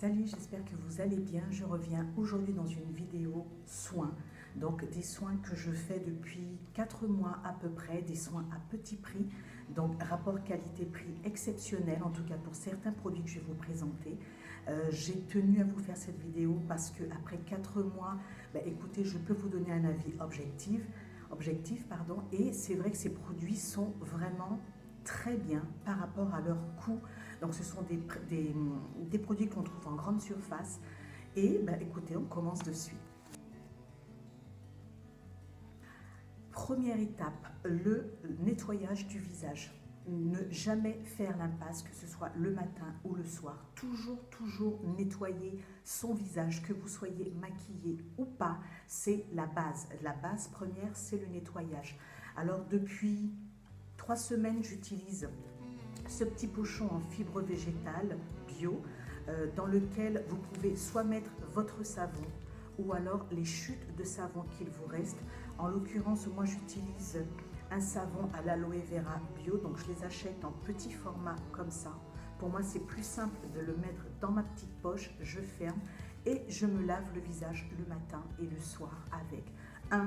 Salut, j'espère que vous allez bien. Je reviens aujourd'hui dans une vidéo soins. Donc des soins que je fais depuis 4 mois à peu près, des soins à petit prix. Donc rapport qualité-prix exceptionnel, en tout cas pour certains produits que je vais vous présenter. J'ai tenu à vous faire cette vidéo parce que après 4 mois, écoutez, je peux vous donner un avis objectif, pardon, et c'est vrai que ces produits sont vraiment très bien par rapport à leur coût. Donc ce sont des produits qu'on trouve en grande surface. Et écoutez, on commence de suite. Première étape, le nettoyage du visage. Ne jamais faire l'impasse, que ce soit le matin ou le soir. Toujours nettoyer son visage, que vous soyez maquillé ou pas. C'est la base. La base première, c'est le nettoyage. Alors depuis 3 semaines, j'utilise ce petit pochon en fibre végétale bio dans lequel vous pouvez soit mettre votre savon ou alors les chutes de savon qu'il vous reste. En l'occurrence, moi j'utilise un savon à l'aloe vera bio, donc je les achète en petit format comme ça. Pour moi, c'est plus simple de le mettre dans ma petite poche, je ferme et je me lave le visage le matin et le soir avec.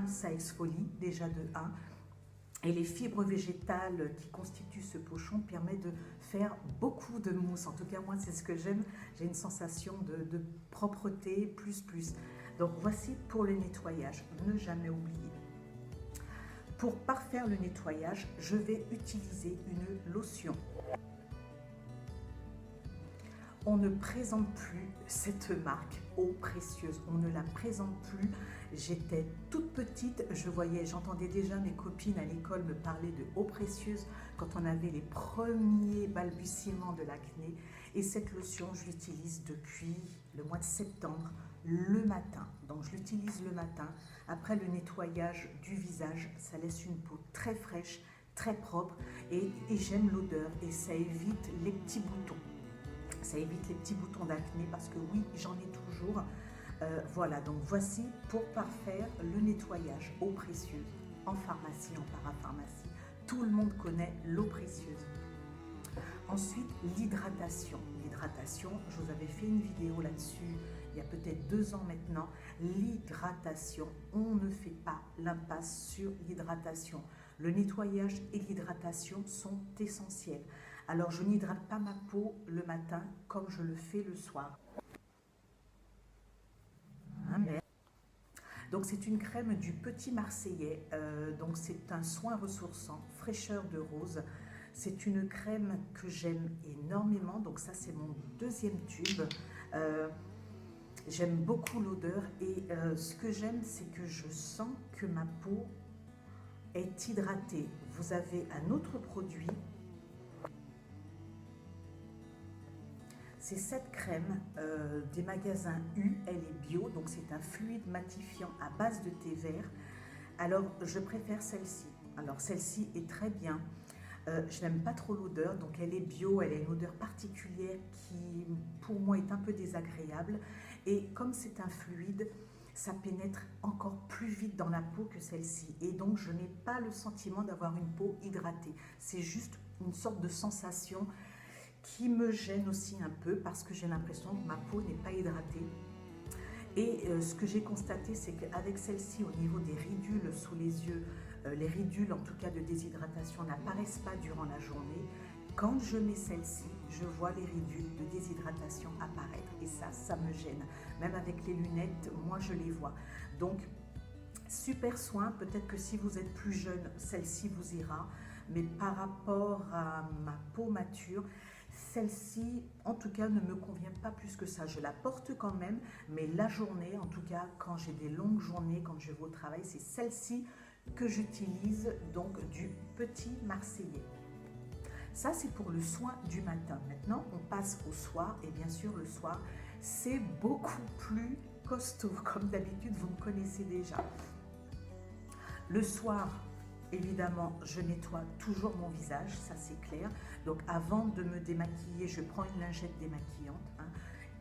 Ça exfolie déjà de 1. Et les fibres végétales qui constituent ce pochon permettent de faire beaucoup de mousse. En tout cas, moi, c'est ce que j'aime. J'ai une sensation de propreté plus. Donc, voici pour le nettoyage. Ne jamais oublier. Pour parfaire le nettoyage, je vais utiliser une lotion. On ne présente plus cette marque Eau Précieuse, on ne la présente plus. J'étais toute petite, j'entendais déjà mes copines à l'école me parler de Eau Précieuse quand on avait les premiers balbutiements de l'acné. Et cette lotion, je l'utilise depuis le mois de septembre, le matin. Donc je l'utilise le matin. Après le nettoyage du visage, ça laisse une peau très fraîche, très propre et j'aime l'odeur et ça évite les petits boutons. Ça évite les petits boutons d'acné parce que oui, j'en ai toujours. Voilà, donc voici pour parfaire le nettoyage Eau Précieuse en pharmacie, en parapharmacie. Tout le monde connaît l'eau précieuse. Ensuite, l'hydratation. L'hydratation, je vous avais fait une vidéo là-dessus il y a peut-être 2 ans maintenant. L'hydratation, on ne fait pas l'impasse sur l'hydratation. Le nettoyage et l'hydratation sont essentiels. Alors, je n'hydrate pas ma peau le matin comme je le fais le soir. Donc, c'est une crème du Petit Marseillais. Donc, c'est un soin ressourçant, fraîcheur de rose. C'est une crème que j'aime énormément. Donc, ça, c'est mon 2e tube. J'aime beaucoup l'odeur et ce que j'aime, c'est que je sens que ma peau est hydratée. Vous avez un autre produit. C'est cette crème des magasins U, elle est bio, donc c'est un fluide matifiant à base de thé vert. Alors, je préfère celle-ci. Alors, celle-ci est très bien. Je n'aime pas trop l'odeur, donc elle est bio, elle a une odeur particulière qui, pour moi, est un peu désagréable. Et comme c'est un fluide, ça pénètre encore plus vite dans la peau que celle-ci. Et donc, je n'ai pas le sentiment d'avoir une peau hydratée. C'est juste une sorte de sensation qui me gêne aussi un peu parce que j'ai l'impression que ma peau n'est pas hydratée. Et ce que j'ai constaté, c'est qu'avec celle-ci, au niveau des ridules sous les yeux, les ridules en tout cas de déshydratation n'apparaissent pas durant la journée. Quand je mets celle-ci, je vois les ridules de déshydratation apparaître et ça me gêne. Même avec les lunettes, moi je les vois. Donc, super soin, peut-être que si vous êtes plus jeune, celle-ci vous ira. Mais par rapport à ma peau mature, celle-ci, en tout cas, ne me convient pas plus que ça. Je la porte quand même, mais la journée, en tout cas, quand j'ai des longues journées, quand je vais au travail, c'est celle-ci que j'utilise, donc du Petit Marseillais. Ça, c'est pour le soin du matin. Maintenant, on passe au soir, et bien sûr, le soir, c'est beaucoup plus costaud. Comme d'habitude, vous me connaissez déjà. Le soir, évidemment, je nettoie toujours mon visage, ça c'est clair. Donc avant de me démaquiller, je prends une lingette démaquillante.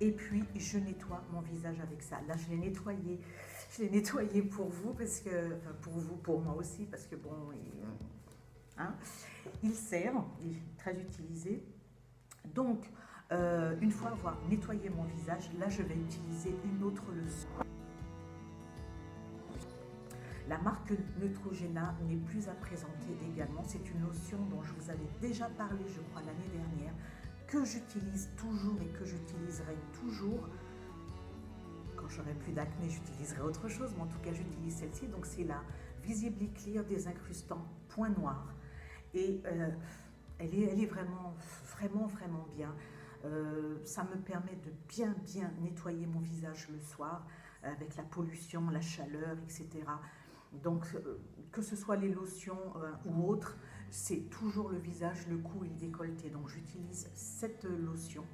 Et puis je nettoie mon visage avec ça. Là, je l'ai nettoyé pour vous, parce que, enfin pour vous, pour moi aussi, parce que bon, il sert, il est très utilisé. Donc, Une fois avoir nettoyé mon visage, là je vais utiliser une autre lotion. La marque Neutrogena n'est plus à présenter également. C'est une lotion dont je vous avais déjà parlé, je crois, l'année dernière, que j'utilise toujours et que j'utiliserai toujours. Quand j'aurai plus d'acné, j'utiliserai autre chose, mais en tout cas, j'utilise celle-ci. Donc, c'est la Visibly Clear Désincrustant Point Noir. Et elle est vraiment, vraiment, vraiment bien. Ça me permet de bien, bien nettoyer mon visage le soir avec la pollution, la chaleur, etc. Donc, que ce soit les lotions ou autres, c'est toujours le visage, le cou et le décolleté. Donc, j'utilise cette lotion.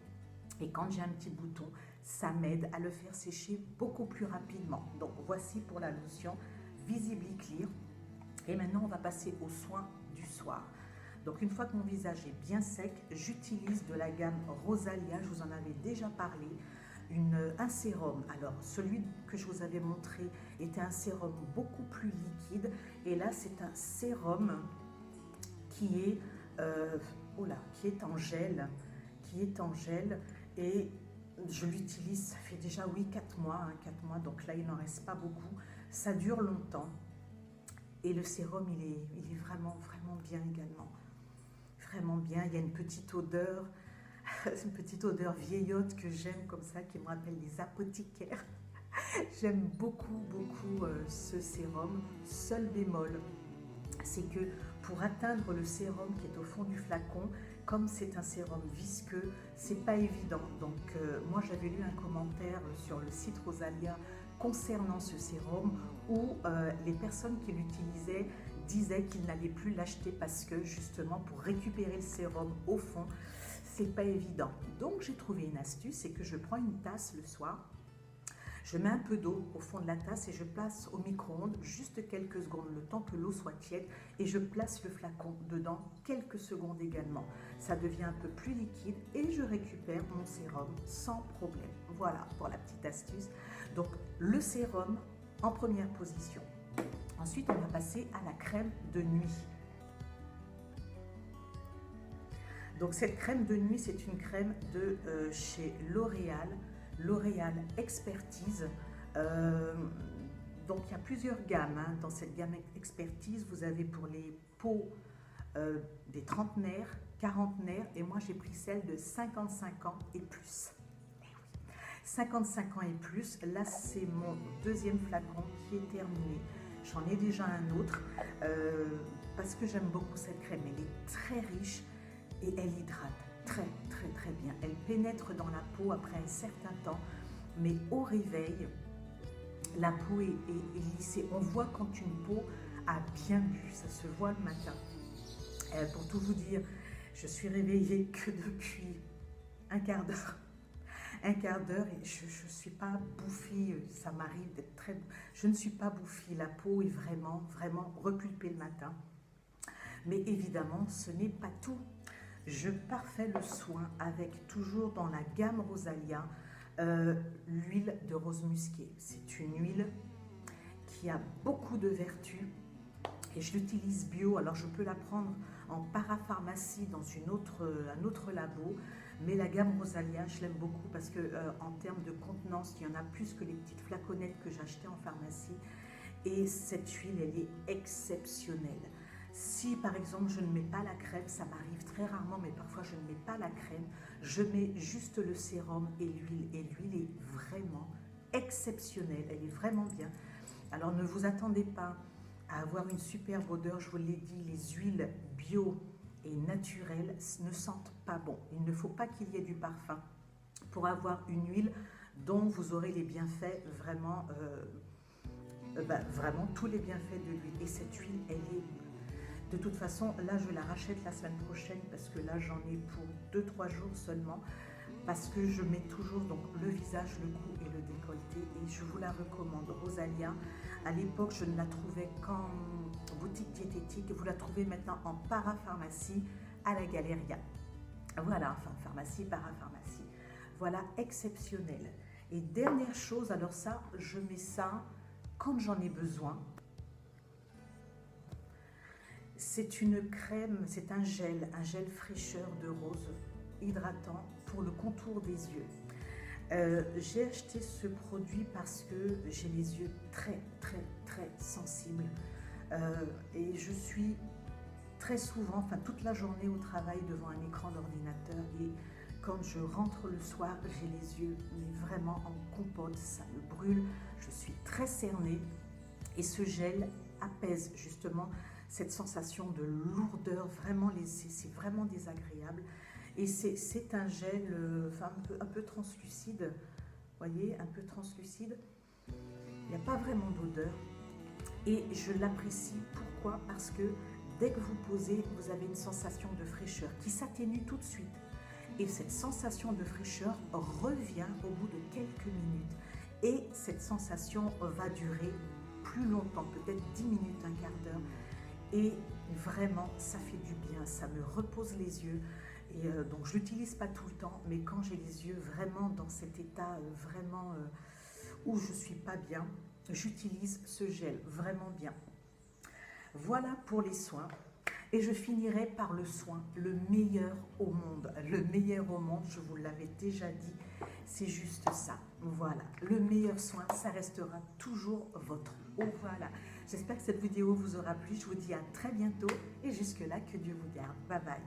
Et quand j'ai un petit bouton, ça m'aide à le faire sécher beaucoup plus rapidement. Donc, voici pour la lotion Visibly Clear. Et maintenant, on va passer aux soins du soir. Donc, une fois que mon visage est bien sec, j'utilise de la gamme Rosalia. Je vous en avais déjà parlé. Un sérum. Alors, celui que je vous avais montré était un sérum beaucoup plus liquide. Et là, c'est un sérum qui est, qui est en gel. Et je l'utilise, ça fait déjà, oui, 4 mois. 4 mois, donc là, il n'en reste pas beaucoup. Ça dure longtemps. Et le sérum, il est vraiment, vraiment bien également. Vraiment bien. Il y a une petite odeur vieillotte que j'aime comme ça, qui me rappelle les apothicaires. J'aime beaucoup, beaucoup ce sérum. Seul bémol, c'est que pour atteindre le sérum qui est au fond du flacon, comme c'est un sérum visqueux, c'est pas évident. Donc moi j'avais lu un commentaire sur le site Rosalia concernant ce sérum où les personnes qui l'utilisaient disaient qu'ils n'allaient plus l'acheter parce que justement pour récupérer le sérum au fond, c'est pas évident. Donc j'ai trouvé une astuce, c'est que je prends une tasse le soir, je mets un peu d'eau au fond de la tasse et je place au micro-ondes juste quelques secondes, le temps que l'eau soit tiède, et je place le flacon dedans quelques secondes également. Ça devient un peu plus liquide et je récupère mon sérum sans problème. Voilà pour la petite astuce. Donc le sérum en première position. Ensuite, on va passer à la crème de nuit. Donc cette crème de nuit, c'est une crème de chez L'Oréal, L'Oréal Expertise. Donc il y a plusieurs gammes. Dans cette gamme Expertise, vous avez pour les peaux des trentenaires, quarantenaires, et moi j'ai pris celle de 55 ans et plus. Eh oui. 55 ans et plus, là c'est mon deuxième flacon qui est terminé. J'en ai déjà un autre parce que j'aime beaucoup cette crème. Elle est très riche et elle hydrate très très très bien. Elle pénètre dans la peau après un certain temps, mais au réveil, la peau est lissée. On voit quand une peau a bien bu, ça se voit le matin. Pour tout vous dire, je suis réveillée que depuis un quart d'heure. Un quart d'heure et je ne suis pas bouffie, ça m'arrive d'être très... Je ne suis pas bouffie, la peau est vraiment, vraiment repulpée le matin. Mais évidemment, ce n'est pas tout. Je parfais le soin avec, toujours dans la gamme Rosalia, l'huile de rose musquée. C'est une huile qui a beaucoup de vertus et je l'utilise bio. Alors je peux la prendre en parapharmacie dans un autre labo, mais la gamme Rosalia, je l'aime beaucoup parce que en termes de contenance, il y en a plus que les petites flaconnettes que j'achetais en pharmacie. Et cette huile, elle est exceptionnelle. Si par exemple je ne mets pas la crème, ça m'arrive très rarement, mais parfois je ne mets pas la crème, je mets juste le sérum et l'huile est vraiment exceptionnelle, elle est vraiment bien. Alors ne vous attendez pas à avoir une superbe odeur, je vous l'ai dit, les huiles bio et naturelles ne sentent pas bon. Il ne faut pas qu'il y ait du parfum pour avoir une huile dont vous aurez les bienfaits vraiment, vraiment tous les bienfaits de l'huile. Et cette huile, elle est... De toute façon, là, je la rachète la semaine prochaine parce que là, j'en ai pour 2-3 jours seulement. Parce que je mets toujours donc, le visage, le cou et le décolleté. Et je vous la recommande. Rosalia, à l'époque, je ne la trouvais qu'en boutique diététique. Vous la trouvez maintenant en parapharmacie à la Galeria. Voilà, enfin, pharmacie, parapharmacie. Voilà, exceptionnel. Et dernière chose, alors ça, je mets ça quand j'en ai besoin. C'est une crème, c'est un gel fraîcheur de rose. hydratant pour le contour des yeux. J'ai acheté ce produit parce que j'ai les yeux très sensibles et je suis très souvent, enfin toute la journée au travail devant un écran d'ordinateur, et quand je rentre le soir, j'ai les yeux mais vraiment en compote, ça me brûle, je suis très cernée et ce gel apaise justement cette sensation de lourdeur, vraiment c'est vraiment désagréable. Et c'est un gel enfin, un peu translucide, vous voyez, un peu translucide. Il n'y a pas vraiment d'odeur et je l'apprécie. Pourquoi? Parce que dès que vous posez, vous avez une sensation de fraîcheur qui s'atténue tout de suite. Et cette sensation de fraîcheur revient au bout de quelques minutes. Et cette sensation va durer plus longtemps, peut-être 10 minutes, un quart d'heure. Et vraiment, ça fait du bien, ça me repose les yeux. Et donc, je ne l'utilise pas tout le temps, mais quand j'ai les yeux vraiment dans cet état où je ne suis pas bien, j'utilise ce gel vraiment bien. Voilà pour les soins. Et je finirai par le soin, le meilleur au monde. Le meilleur au monde, je vous l'avais déjà dit, c'est juste ça. Voilà, le meilleur soin, ça restera toujours votre eau. Voilà, j'espère que cette vidéo vous aura plu. Je vous dis à très bientôt et jusque-là, que Dieu vous garde. Bye bye.